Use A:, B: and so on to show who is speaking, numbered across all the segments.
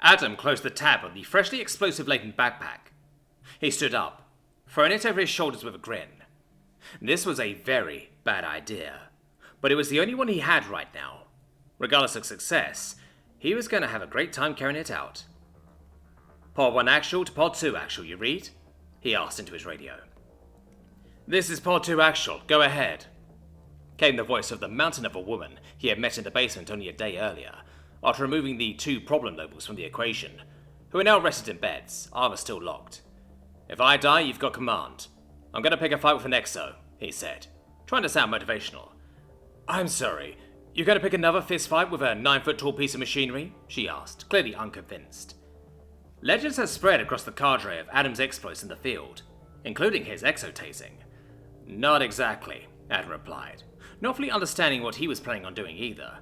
A: Adam closed the tab on the freshly explosive-laden backpack. He stood up, throwing it over his shoulders with a grin. This was a very bad idea, but it was the only one he had right now. Regardless of success, he was going to have a great time carrying it out. Pod 1 actual to Pod 2 actual, you read? He asked into his radio. This is Pod 2 actual, go ahead, came the voice of the mountain of a woman he had met in the basement only a day earlier, after removing the 2 problem nobles from the equation, who are now rested in beds, armor still locked. If I die, you've got command. I'm going to pick a fight with an exo, he said, trying to sound motivational. I'm sorry, you're going to pick another fist fight with a 9-foot-tall piece of machinery? She asked, clearly unconvinced. Legends have spread across the cadre of Adam's exploits in the field, including his exo-tasing. Not exactly, Adam replied, not fully understanding what he was planning on doing either.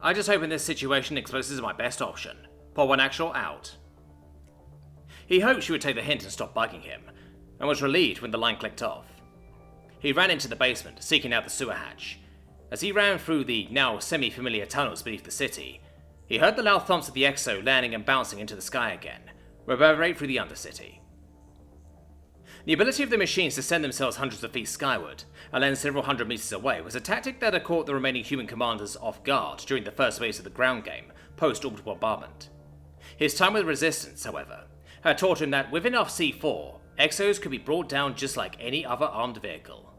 A: I just hope in this situation explosives are my best option. Pod 1 actual out. He hoped she would take the hint and stop bugging him, and was relieved when the line clicked off. He ran into the basement, seeking out the sewer hatch. As he ran through the now semi-familiar tunnels beneath the city, he heard the loud thumps of the exo landing and bouncing into the sky again, reverberate through the undercity. The ability of the machines to send themselves hundreds of feet skyward, and land several hundred meters away, was a tactic that had caught the remaining human commanders off guard during the first phase of the ground game, post-orbital bombardment. His time with Resistance, however, had taught him that with enough C4, exos could be brought down just like any other armed vehicle.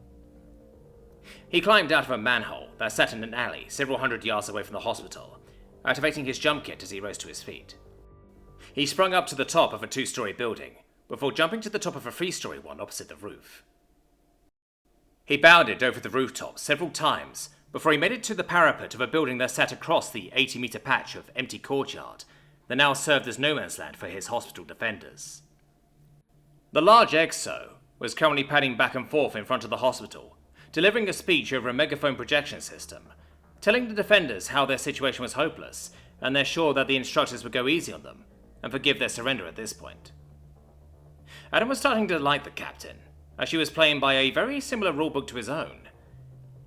A: He climbed out of a manhole that sat in an alley several hundred yards away from the hospital, activating his jump kit as he rose to his feet. He sprung up to the top of a 2-story building, before jumping to the top of a 3-story one opposite the roof. He bounded over the rooftop several times before he made it to the parapet of a building that sat across the 80-meter patch of empty courtyard that now served as no man's land for his hospital defenders. The large exo was currently padding back and forth in front of the hospital, delivering a speech over a megaphone projection system, telling the defenders how their situation was hopeless and they're sure that the instructors would go easy on them and forgive their surrender at this point. Adam was starting to like the captain, as she was playing by a very similar rulebook to his own.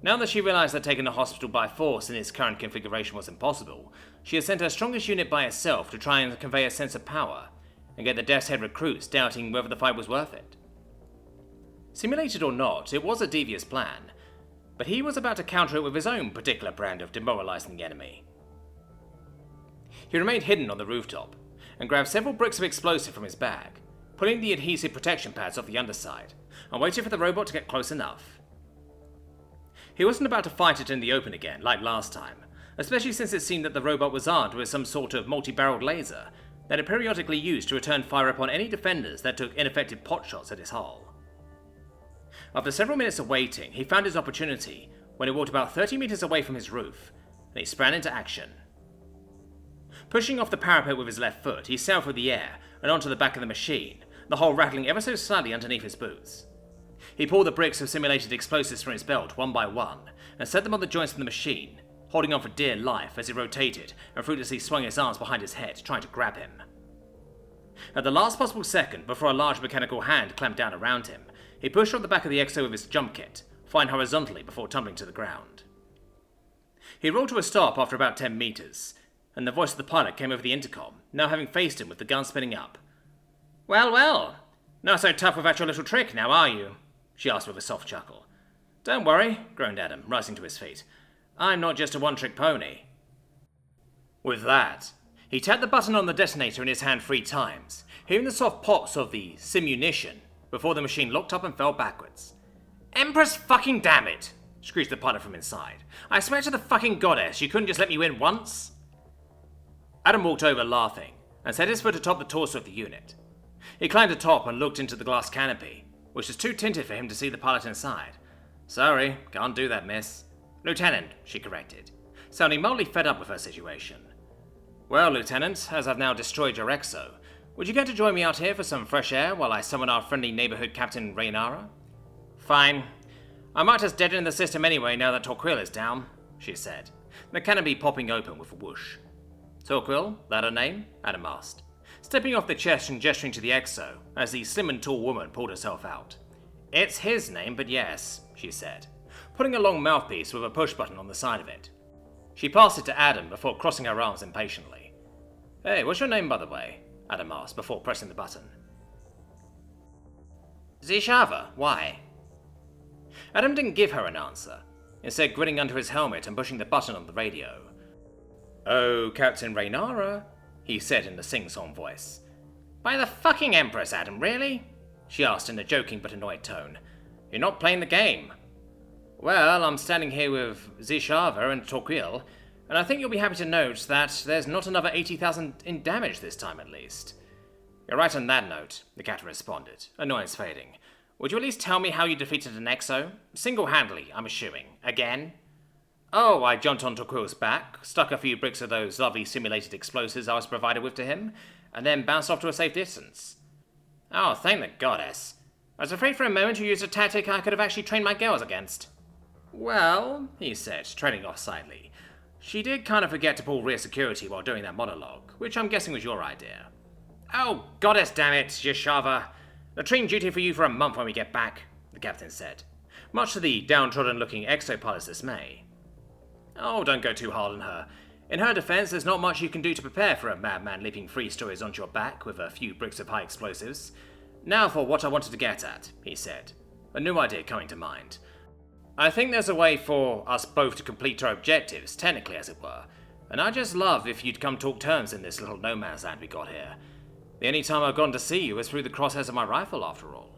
A: Now that she realized that taking the hospital by force in its current configuration was impossible, she had sent her strongest unit by herself to try and convey a sense of power, and get the Death's Head recruits doubting whether the fight was worth it. Simulated or not, it was a devious plan, but he was about to counter it with his own particular brand of demoralizing the enemy. He remained hidden on the rooftop, and grabbed several bricks of explosive from his bag, pulling the adhesive protection pads off the underside, and waited for the robot to get close enough. He wasn't about to fight it in the open again, like last time, especially since it seemed that the robot was armed with some sort of multi-barreled laser that it periodically used to return fire upon any defenders that took ineffective potshots at his hull. After several minutes of waiting, he found his opportunity when he walked about 30 meters away from his roof, and he sprang into action. Pushing off the parapet with his left foot, he sailed through the air and onto the back of the machine, the hull rattling ever so slightly underneath his boots. He pulled the bricks of simulated explosives from his belt one by one, and set them on the joints of the machine, holding on for dear life as he rotated and fruitlessly swung his arms behind his head, trying to grab him. At the last possible second, before a large mechanical hand clamped down around him, he pushed on the back of the exo with his jump kit, flying horizontally before tumbling to the ground. He rolled to a stop after about 10 meters, and the voice of the pilot came over the intercom, now having faced him with the gun spinning up. "Well, well, not so tough without your little trick now, are you?" she asked with a soft chuckle. "Don't worry," groaned Adam, rising to his feet. "I'm not just a one-trick pony." With that, he tapped the button on the detonator in his hand 3 times, hearing the soft pops of the simunition before the machine locked up and fell backwards. "Empress fucking damn it!" screeched the pilot from inside. "I swear to the fucking goddess, you couldn't just let me win once?" Adam walked over laughing, and set his foot atop the torso of the unit. He climbed atop and looked into the glass canopy, which was too tinted for him to see the pilot inside. "Sorry, can't do that, miss." "Lieutenant," she corrected, sounding mildly fed up with her situation. "Well, Lieutenant, as I've now destroyed your exo, would you care to join me out here for some fresh air while I summon our friendly neighborhood Captain Raynara?" "Fine. I might just deaden the system anyway now that Torquil is down," she said, the canopy popping open with a whoosh. "Torquil, that her name?" Adam asked, stepping off the chest and gesturing to the exo as the slim and tall woman pulled herself out. "It's his name, but yes," she said, putting a long mouthpiece with a push button on the side of it. She passed it to Adam before crossing her arms impatiently. Hey, what's your name, by the way? Adam asked before pressing the button. Zishava, why? Adam didn't give her an answer, instead grinning under his helmet and pushing the button on the radio. Oh, Captain Raynara, he said in a sing-song voice. By the fucking Empress, Adam, really? She asked in a joking but annoyed tone. You're not playing the game. Well, I'm standing here with Zishava and Torquil, and I think you'll be happy to note that there's not another 80,000 in damage this time at least. You're right on that note, the captain responded, annoyance fading. Would you at least tell me how you defeated an exo? Single-handedly, I'm assuming. Again? Oh, I jumped on Torquil's back, stuck a few bricks of those lovely simulated explosives I was provided with to him, and then bounced off to a safe distance. Oh, thank the goddess. I was afraid for a moment you used a tactic I could have actually trained my girls against. Well, he said, trailing off slightly. She did kind of forget to pull rear security while doing that monologue, which I'm guessing was your idea. Oh, goddess damn it, Yeshava. Latrine duty for you for a month when we get back, the captain said, much to the downtrodden-looking exopilot's dismay. Oh, don't go too hard on her. In her defense, there's not much you can do to prepare for a madman leaping 3 stories onto your back with a few bricks of high explosives. Now for what I wanted to get at, he said, a new idea coming to mind. I think there's a way for us both to complete our objectives, technically as it were, and I'd just love if you'd come talk terms in this little no man's land we got here. The only time I've gone to see you is through the crosshairs of my rifle, after all.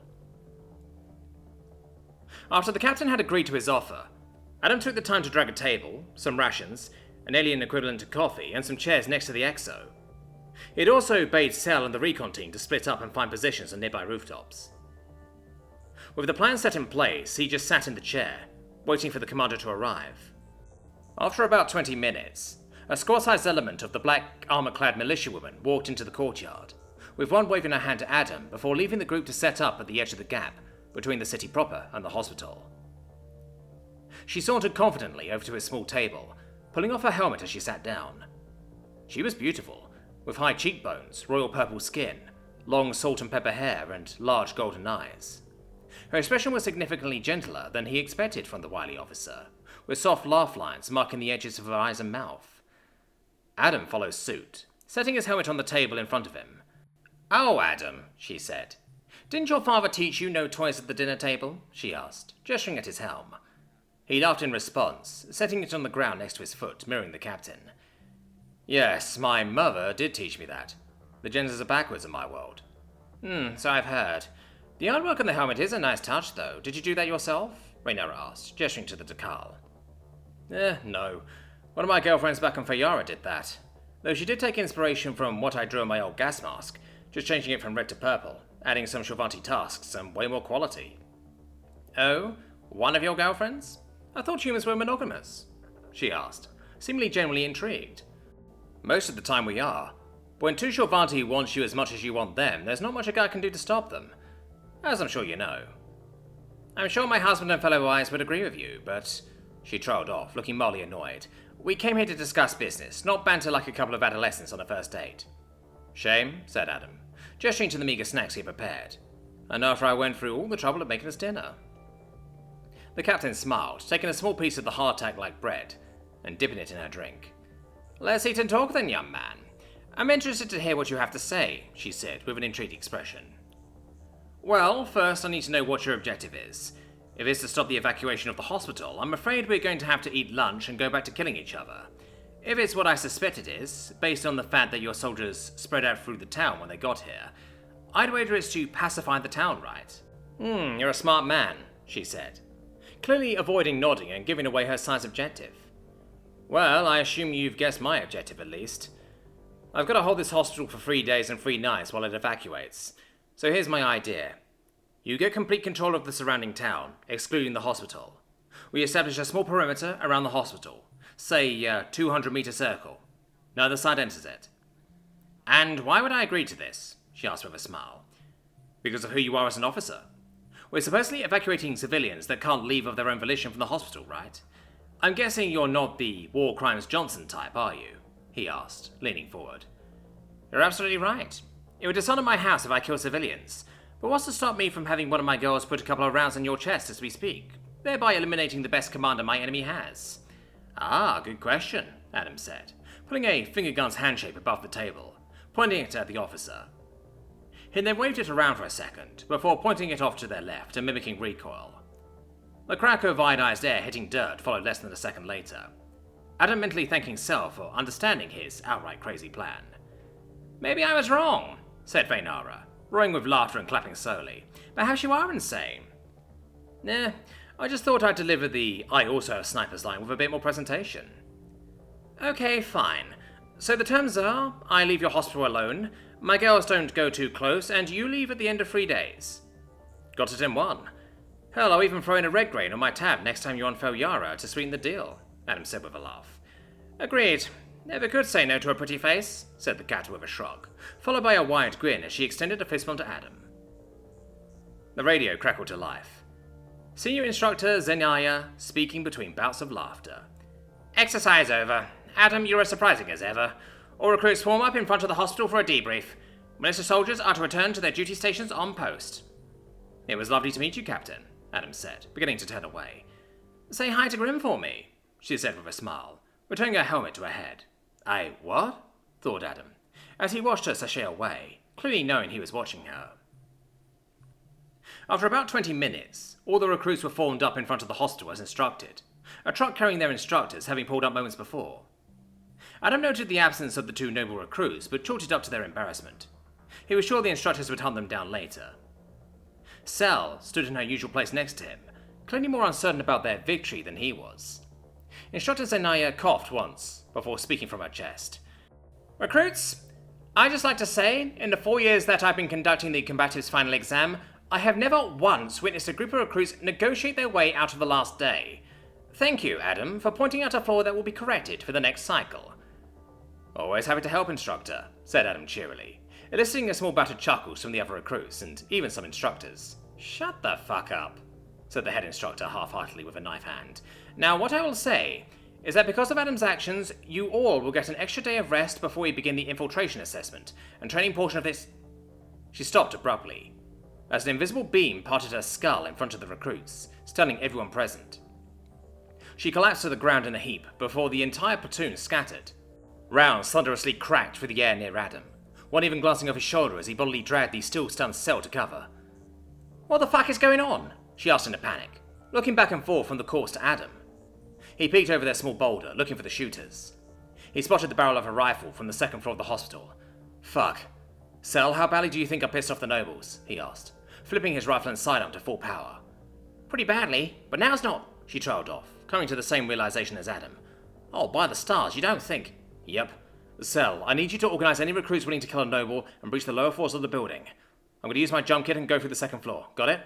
A: After the captain had agreed to his offer, Adam took the time to drag a table, some rations, an alien equivalent to coffee, and some chairs next to the exo. He'd also bade Cell and the recon team to split up and find positions on nearby rooftops. With the plan set in place, he just sat in the chair, waiting for the commander to arrive. After about 20 minutes, a squad-sized element of the black armor-clad militiawoman walked into the courtyard, with one waving her hand to Adam before leaving the group to set up at the edge of the gap between the city proper and the hospital. She sauntered confidently over to his small table, pulling off her helmet as she sat down. She was beautiful, with high cheekbones, royal purple skin, long salt and pepper hair, and large golden eyes. Her expression was significantly gentler than he expected from the wily officer, with soft laugh lines marking the edges of her eyes and mouth. Adam followed suit, setting his helmet on the table in front of him. Oh, Adam, she said. Didn't your father teach you no toys at the dinner table? She asked, gesturing at his helm. He laughed in response, setting it on the ground next to his foot, mirroring the captain. Yes, my mother did teach me that. The genders are backwards in my world. So I've heard. The artwork on the helmet is a nice touch, though. Did you do that yourself? Raynara asked, gesturing to the decal. No. One of my girlfriends back on Fayara did that. Though she did take inspiration from what I drew on my old gas mask, just changing it from red to purple, adding some Shovanti tasks and way more quality. Oh? One of your girlfriends? I thought humans were monogamous, she asked, seemingly genuinely intrigued. Most of the time we are. But when two Shovanti want you as much as you want them, there's not much a guy can do to stop them. As I'm sure you know. I'm sure my husband and fellow wives would agree with you, but... She trailed off, looking mildly annoyed. We came here to discuss business, not banter like a couple of adolescents on a first date. Shame, said Adam, gesturing to the meager snacks he prepared. And after I went through all the trouble of making us dinner. The captain smiled, taking a small piece of the hardtack-like bread, and dipping it in her drink. Let's eat and talk then, young man. I'm interested to hear what you have to say, she said, with an intrigued expression. Well, first I need to know what your objective is. If it's to stop the evacuation of the hospital, I'm afraid we're going to have to eat lunch and go back to killing each other. If it's what I suspect it is, based on the fact that your soldiers spread out through the town when they got here, I'd wager it's to pacify the town, right? You're a smart man, she said, clearly avoiding nodding and giving away her side's objective. Well, I assume you've guessed my objective at least. I've got to hold this hospital for 3 days and 3 nights while it evacuates. So here's my idea. You get complete control of the surrounding town, excluding the hospital. We establish a small perimeter around the hospital, say a 200-meter circle. Neither side enters it. And why would I agree to this? She asked with a smile. Because of who you are as an officer. We're supposedly evacuating civilians that can't leave of their own volition from the hospital, right? I'm guessing you're not the War Crimes Johnson type, are you? He asked, leaning forward. You're absolutely right. It would dishonor my house if I kill civilians, but what's to stop me from having one of my girls put a couple of rounds in your chest as we speak, thereby eliminating the best commander my enemy has? Ah, good question, Adam said, pulling a finger gun's hand shape above the table, pointing it at the officer. He then waved it around for a second, before pointing it off to their left and mimicking recoil. The crack of iodized air hitting dirt followed less than a second later, Adam mentally thanking Sel for understanding his outright crazy plan. "Maybe I was wrong," said Vaynara, roaring with laughter and clapping slowly. "Perhaps you are insane." "Nah, I just thought I'd deliver the 'I also have snipers' line with a bit more presentation." "Okay, fine. So the terms are, I leave your hospital alone, my girls don't go too close, and you leave at the end of 3 days." "Got it in one. Hell, I'll even throw in a red grain on my tab next time you're on Yara to sweeten the deal," Adam said with a laugh. "Agreed. Never could say no to a pretty face," said the cat with a shrug, followed by a wide grin as she extended a fist bump to Adam. The radio crackled to life. Senior Instructor Zenaya speaking between bouts of laughter. "Exercise over. Adam, you're as surprising as ever. All recruits form up in front of the hospital for a debrief. Militia soldiers are to return to their duty stations on post." "It was lovely to meet you, Captain," Adam said, beginning to turn away. "Say hi to Grim for me," she said with a smile, returning her helmet to her head. "I what?" thought Adam, as he watched her sashay away, clearly knowing he was watching her. After about 20 minutes, all the recruits were formed up in front of the hospital as instructed, a truck carrying their instructors having pulled up moments before. Adam noted the absence of the two noble recruits, but chalked it up to their embarrassment. He was sure the instructors would hunt them down later. Sel stood in her usual place next to him, clearly more uncertain about their victory than he was. Instructor Zenaya coughed once, before speaking from her chest. "Recruits, I'd just like to say, in the 4 years that I've been conducting the combatives final exam, I have never once witnessed a group of recruits negotiate their way out of the last day. Thank you, Adam, for pointing out a flaw that will be corrected for the next cycle." "Always happy to help, Instructor," said Adam cheerily, eliciting a small batch of chuckles from the other recruits and even some instructors. "Shut the fuck up," said the head instructor half-heartedly with a knife hand. "Now, what I will say is that because of Adam's actions, you all will get an extra day of rest before we begin the infiltration assessment and training portion of this." She stopped abruptly, as an invisible beam parted her skull in front of the recruits, stunning everyone present. She collapsed to the ground in a heap before the entire platoon scattered. Rounds thunderously cracked through the air near Adam, one even glancing off his shoulder as he bodily dragged the still-stunned Sel to cover. "What the fuck is going on?" she asked in a panic, looking back and forth from the corpse to Adam. He peeked over their small boulder, looking for the shooters. He spotted the barrel of a rifle from the second floor of the hospital. "Fuck. Sel, how badly do you think I pissed off the nobles?" he asked, flipping his rifle and sidearm to full power. "Pretty badly, but now's not," she trailed off, coming to the same realization as Adam. "Oh, by the stars, you don't think—" "Yep. Sel, I need you to organize any recruits willing to kill a noble and breach the lower floors of the building. I'm going to use my jump kit and go through the second floor. Got it?"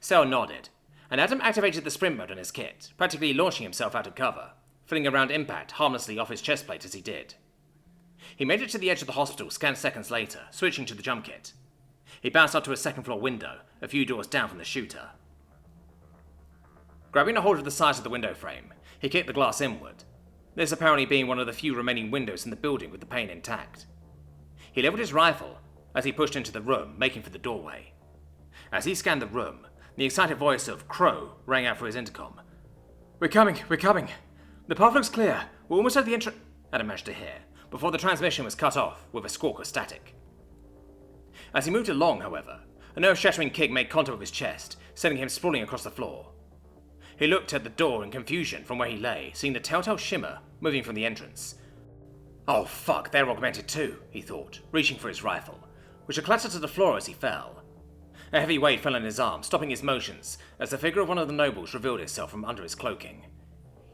A: Sel nodded, and Adam activated the sprint mode on his kit, practically launching himself out of cover, filling a round impact harmlessly off his chest plate as he did. He made it to the edge of the hospital scant seconds later, switching to the jump kit. He bounced up to a second floor window, a few doors down from the shooter. Grabbing a hold of the sides of the window frame, he kicked the glass inward, this apparently being one of the few remaining windows in the building with the pane intact. He leveled his rifle as he pushed into the room, making for the doorway. As he scanned the room, the excited voice of Crow rang out through his intercom. We're coming. The path looks clear. We're almost at the entrance," Adam managed to hear, before the transmission was cut off with a squawk of static. As he moved along, however, a nerve-shattering kick made contact with his chest, sending him sprawling across the floor. He looked at the door in confusion from where he lay, seeing the telltale shimmer moving from the entrance. "Oh fuck, they're augmented too," he thought, reaching for his rifle, which had clattered to the floor as he fell. A heavy weight fell on his arm, stopping his motions, as the figure of one of the nobles revealed itself from under his cloaking.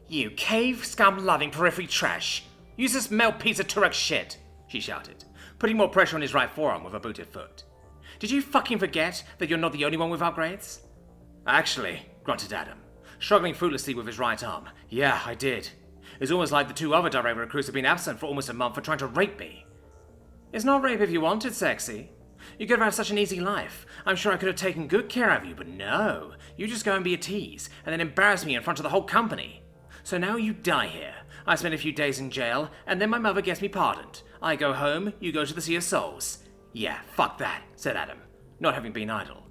A: "You cave scum-loving periphery trash! Useless melt piece of Turek shit!" she shouted, putting more pressure on his right forearm with a booted foot. "Did you fucking forget that you're not the only one with upgrades?" "Actually," grunted Adam, struggling fruitlessly with his right arm. "Yeah, I did. It's almost like the two other direct recruits have been absent for almost a month for trying to rape me." "It's not rape if you wanted, sexy. You could have had such an easy life. I'm sure I could have taken good care of you, but no. You just go and be a tease, and then embarrass me in front of the whole company. So now you die here. I spend a few days in jail, and then my mother gets me pardoned. I go home, you go to the Sea of Souls." "Yeah, fuck that," said Adam, not having been idle.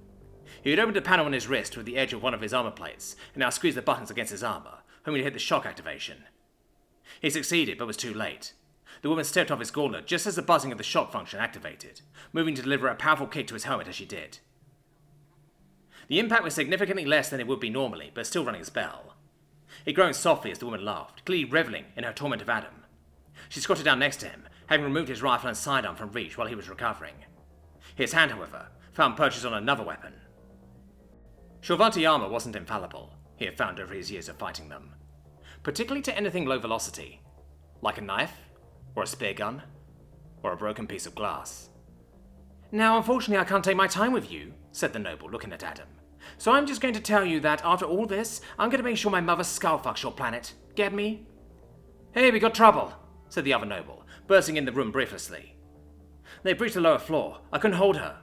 A: He had opened a panel on his wrist with the edge of one of his armor plates, and now squeezed the buttons against his armor, hoping to hit the shock activation. He succeeded, but was too late. The woman stepped off his gauntlet just as the buzzing of the shock function activated, moving to deliver a powerful kick to his helmet as she did. The impact was significantly less than it would be normally, but still running his bell. It groaned softly as the woman laughed, clearly reveling in her torment of Adam. She squatted down next to him, having removed his rifle and sidearm from reach while he was recovering. His hand, however, found purchase on another weapon. Shorvanti armor wasn't infallible, he had found over his years of fighting them. Particularly to anything low velocity, like a knife, or a spear gun, or a broken piece of glass. "Now, unfortunately, I can't take my time with you," said the noble, looking at Adam. "So I'm just going to tell you that after all this, I'm going to make sure my mother skull fucks your planet. Get me?" "Hey, we got trouble," said the other noble, bursting in the room breathlessly. "They breached the lower floor. I couldn't hold her."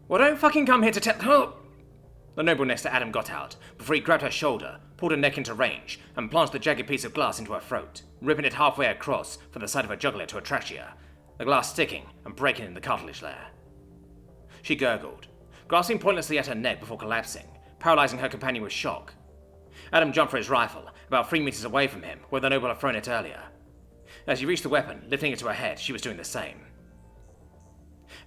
A: "Well, don't fucking come here to tell..." Oh! The noble next to Adam got out, before he grabbed her shoulder, pulled her neck into range, and plunged the jagged piece of glass into her throat, ripping it halfway across from the side of her jugular to her trachea, the glass sticking and breaking in the cartilage layer. She gurgled, grasping pointlessly at her neck before collapsing, paralyzing her companion with shock. Adam jumped for his rifle, about 3 meters away from him, where the noble had thrown it earlier. As he reached the weapon, lifting it to her head, she was doing the same.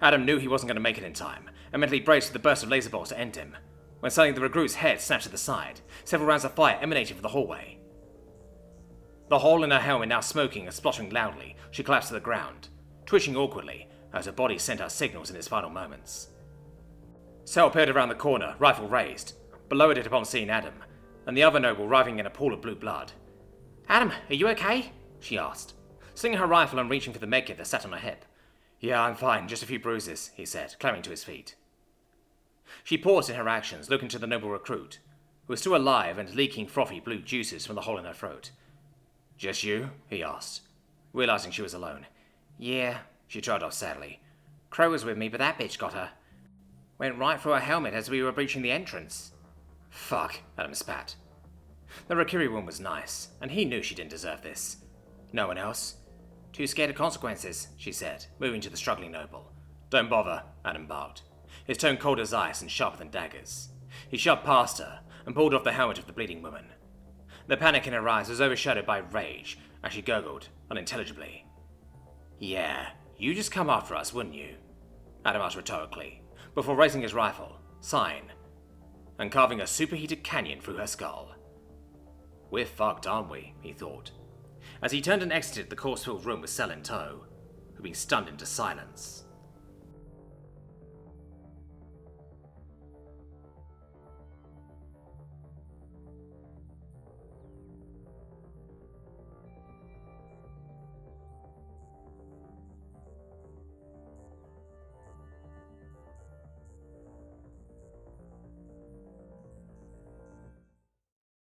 A: Adam knew he wasn't going to make it in time, and mentally braced for the burst of laser bolts to end him, when suddenly the recruit's head snapped to the side, several rounds of fire emanating from the hallway. The hole in her helmet now smoking and spluttering loudly, she collapsed to the ground, twitching awkwardly as her body sent out signals in its final moments. Sel peered around the corner, rifle raised, but lowered it upon seeing Adam, and the other noble writhing in a pool of blue blood. "Adam, are you okay?" she asked, slinging her rifle and reaching for the medkit that sat on her hip. "Yeah, I'm fine, just a few bruises," he said, clambering to his feet. She paused in her actions, looking to the noble recruit, who was still alive and leaking frothy blue juices from the hole in her throat. "Just you?" he asked, realizing she was alone. "Yeah," she tried off sadly. "Crow was with me, but that bitch got her. Went right through her helmet as we were breaching the entrance." "Fuck," Adam spat. The Warutteri woman was nice, and he knew she didn't deserve this. "No one else?" "Too scared of consequences," she said, moving to the struggling noble. "Don't bother," Adam barked, his tone cold as ice and sharper than daggers. He shoved past her and pulled off the helmet of the bleeding woman. The panic in her eyes was overshadowed by rage as she gurgled unintelligibly. "Yeah, you just come after us, wouldn't you?" Adam asked rhetorically, before raising his rifle, sighing, and carving a superheated canyon through her skull. "We're fucked, aren't we?" he thought, as he turned and exited the corpse-filled room with Sel in tow, who'd been stunned into silence.